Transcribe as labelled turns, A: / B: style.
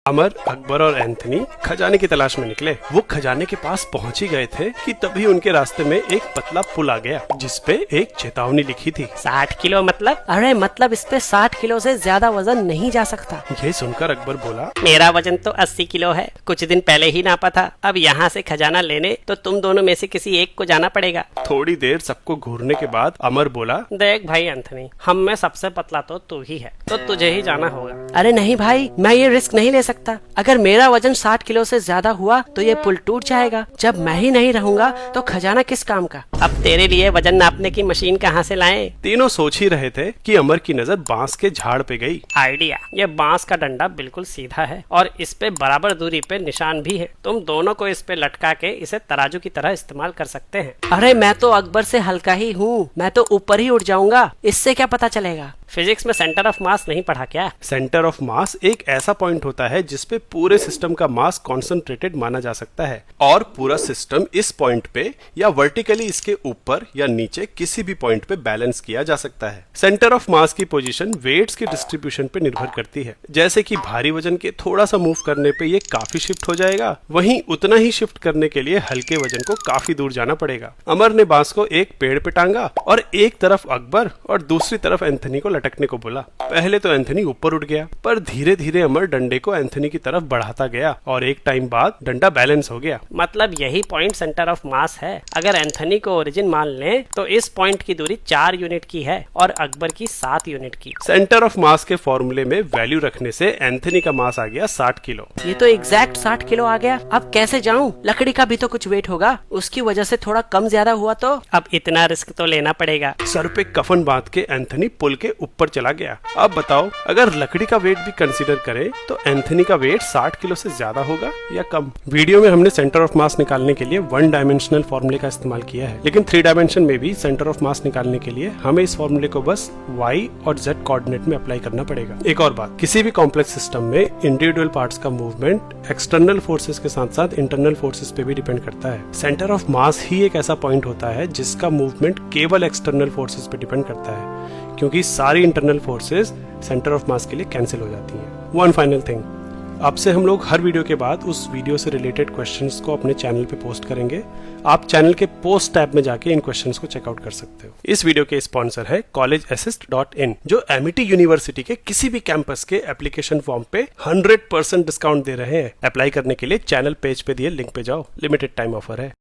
A: अमर, अकबर और एंथनी खजाने की तलाश में निकले। वो खजाने के पास पहुंच ही गए थे कि तभी उनके रास्ते में एक पतला पुल आ गया जिसपे एक चेतावनी लिखी थी।
B: 60 किलो मतलब? अरे मतलब इस पे 60 किलो से ज्यादा वजन नहीं जा सकता।
A: ये सुनकर अकबर बोला,
B: मेरा वजन तो 80 किलो है, कुछ दिन पहले ही नापा था। अब यहाँ से खजाना लेने तो तुम दोनों में से किसी एक को जाना पड़ेगा।
A: थोड़ी देर सबको घूरने के बाद अमर बोला,
B: देख भाई एंथनी, हम में सबसे पतला तो तू ही है, तो तुझे ही जाना होगा। अरे नहीं भाई, मैं ये रिस्क नहीं ले सकता। अगर मेरा वजन 60 किलो से ज्यादा हुआ तो ये पुल टूट जाएगा। जब मैं ही नहीं रहूंगा तो खजाना किस काम का? अब तेरे लिए वजन नापने की मशीन कहाँ से लाएं?
A: तीनों सोच ही रहे थे कि अमर की नजर बांस के झाड़ पे गई।
B: आइडिया, ये बांस का डंडा बिल्कुल सीधा है और इस पे बराबर दूरी पे निशान भी है। तुम दोनों को इस पे लटका के इसे तराजू की तरह इस्तेमाल कर सकते हैं। अरे मैं तो अकबर से हल्का ही हूँ, मैं तो ऊपर ही उठ जाऊंगा, इससे क्या पता चलेगा? फिजिक्स में सेंटर ऑफ मास नहीं पढ़ा क्या?
A: सेंटर ऑफ मास एक ऐसा पॉइंट होता है जिसपे पूरे सिस्टम का मास कॉन्सेंट्रेटेड माना जा सकता है और पूरा सिस्टम इस पॉइंट पे या वर्टिकली इसके ऊपर या नीचे किसी भी पॉइंट पे बैलेंस किया जा सकता है। सेंटर ऑफ मास की पोजीशन वेट्स की डिस्ट्रीब्यूशन पे निर्भर करती है। जैसे कि भारी वजन के थोड़ा सा मूव करने पे ये काफी शिफ्ट हो जाएगा, वहीं उतना ही शिफ्ट करने के लिए हल्के वजन को काफी दूर जाना पड़ेगा। अमर ने बांस को एक पेड़ पे टांगा और एक तरफ अकबर और दूसरी तरफ एंथनी को लटकने को बोला। पहले तो एंथनी ऊपर उठ गया, पर धीरे धीरे अमर डंडे को एंथनी की तरफ बढ़ाता गया और एक टाइम बाद डंडा बैलेंस हो गया।
B: मतलब यही पॉइंट सेंटर ऑफ मास है। अगर एंथनी को ओरिजिन मान लें तो इस पॉइंट की दूरी 4 यूनिट की है और अकबर की 7 यूनिट की।
A: सेंटर ऑफ मास के फॉर्मूले में वैल्यू रखने से एंथनी का मास आ गया 60 किलो।
B: ये तो एग्जैक्ट 60 किलो आ गया। अब कैसे जाऊं? लकड़ी का भी तो कुछ वेट होगा, उसकी वजह से थोड़ा कम ज्यादा हुआ तो? अब इतना रिस्क तो लेना पड़ेगा।
A: सर पे कफन बांध के एंथनी पुल के ऊपर चला गया। अब बताओ, अगर लकड़ी का वेट भी कंसीडर करें तो एंथनी का वेट 60 किलो से ज्यादा होगा या कम? वीडियो में हमने सेंटर ऑफ मास निकालने के लिए 1 डायमेंशनल फॉर्मूले का इस्तेमाल किया है, लेकिन 3 डायमेंशन में भी सेंटर ऑफ मास निकालने के लिए हमें इस फॉर्मूले को बस y और z कोऑर्डिनेट में अप्लाई करना पड़ेगा। एक और बात, किसी भी कॉम्प्लेक्स सिस्टम में इंडिविजुअल पार्ट्स का मूवमेंट एक्सटर्नल फोर्सेस के साथ साथ इंटरनल फोर्सेस पे भी डिपेंड करता है। सेंटर ऑफ मास ही एक ऐसा पॉइंट होता है जिसका मूवमेंट केवल एक्सटर्नल फोर्सेस पे डिपेंड करता है, क्योंकि सारी internal forces centre of mass के लिए कैंसिल हो जाती हैं। वन फाइनल थिंग, अब से हम लोग हर वीडियो के बाद उस वीडियो से रिलेटेड क्वेश्चंस को अपने चैनल पे पोस्ट करेंगे। आप चैनल के पोस्ट टैब में जाके इन क्वेश्चंस को चेकआउट कर सकते हो। इस वीडियो के स्पॉन्सर है collegeassist.in, जो एमिटी यूनिवर्सिटी के किसी भी कैंपस के एप्लीकेशन फॉर्म पे 100% डिस्काउंट दे रहे हैं। अप्लाई करने के लिए चैनल पेज पे दिए लिंक पे जाओ, लिमिटेड टाइम ऑफर है।